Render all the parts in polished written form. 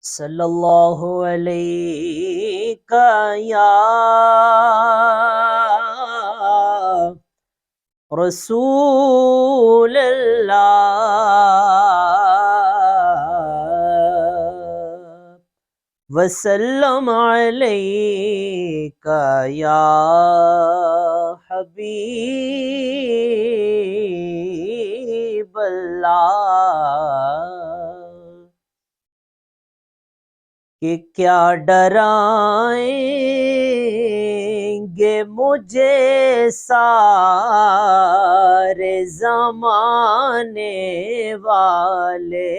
صلی اللہ علیہ یا رسول اللہ وسلم علیک یا حبیب اللہ کہ کیا ڈرائیں گے مجھے سارے زمانے والے،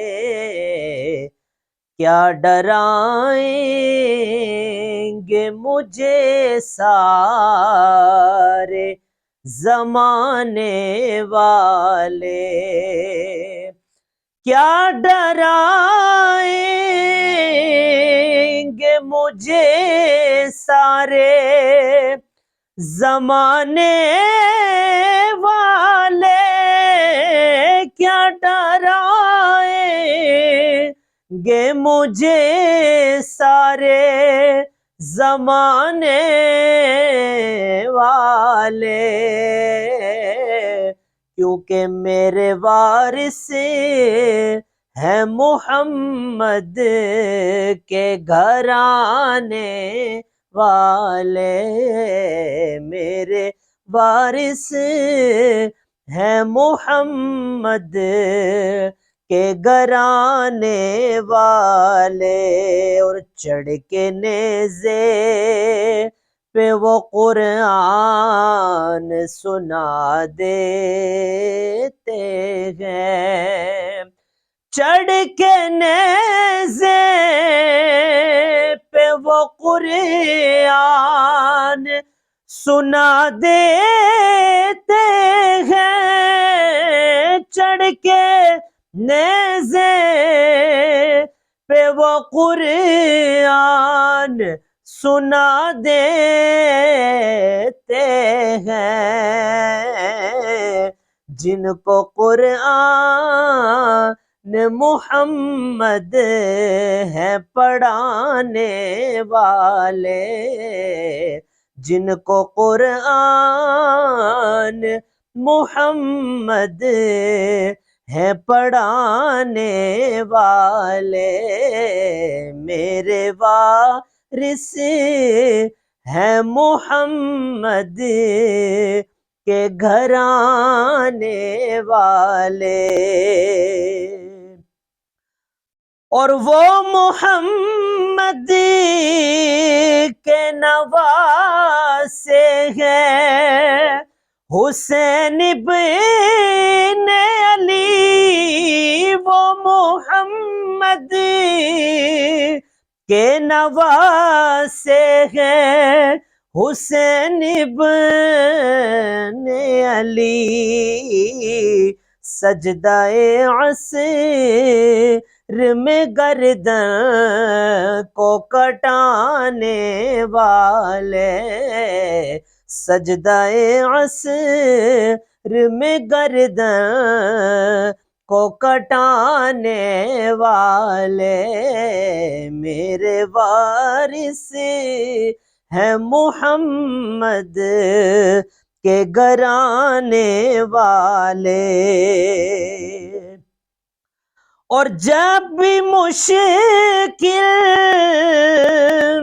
کیا ڈرائیں گے مجھے سارے زمانے والے، کیا ڈرائیں گے مجھے سارے زمانے والے، کیا ڈرائیں گے مجھے سارے زمانے والے، کیونکہ میرے وارث ہے محمد کے گھرانے والے، میرے وارث ہے محمد کے گھرانے والے، اور چڑھ کے نیزے پہ وہ قرآن سنا دیتے ہیں، چڑھ کے نیزے پہ وہ قرآن سنا دیتے ہیں، چڑھ کے نیزے پہ وہ قرآن سنا دیتے ہیں، جن کو قرآن محمد ہے پڑھانے والے، جن کو قرآن محمد ہے پڑھانے والے، میرے وارث ہے محمد کے گھرانے والے، اور وہ محمد کے نواسے ہیں، حسین ابن علی، وہ محمد کے نواسے ہیں، حسین ابن علی، سجدہ عصر میں گردن کو کٹانے والے، سجدہ عصر میں گردن کو کٹانے والے، میرے وارث ہے محمد کے گھرانے والے، اور جب بھی مشکل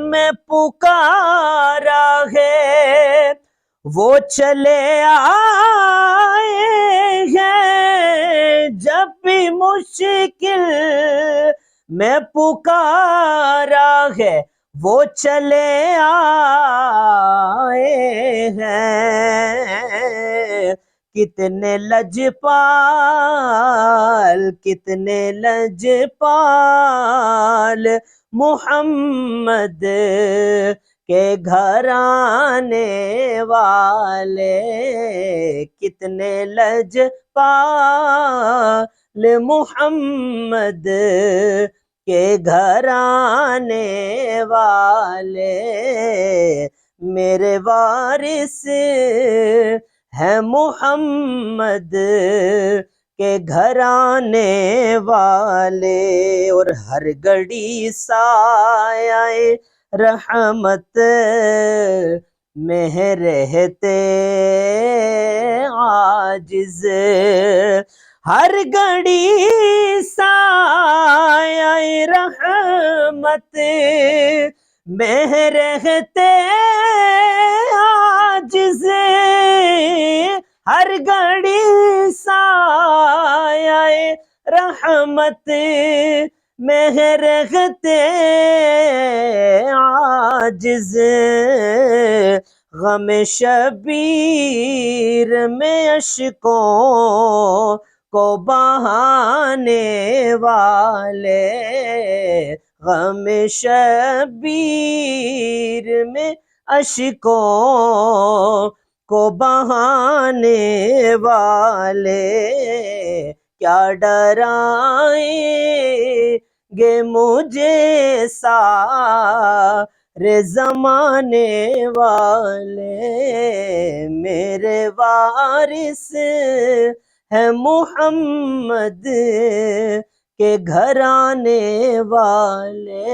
میں پکارا ہے وہ چلے آئے ہیں، جب بھی مشکل میں پکارا ہے وہ چلے آئے ہیں، کتنے لجپال کتنے لجپال محمد کے گھرانے والے، کتنے لجپال محمد کے گھرانے والے، میرے وارث ہے محمد کے گھرانے والے، اور ہر گھڑی سایہ رحمت میں رہتے عاجز، ہر گھڑی سایہ رحمت میں رہتے عاجز، ہر گھڑی سایہ رحمت میں رہتے عاجز، غم شبیر میں اشکوں کو بہانے والے، غم شبیر میں اشکوں کو بہانے والے، کیا ڈرائیں گے مجھے سارے زمانے والے، میرے وارث ہے محمد کے گھرانے والے۔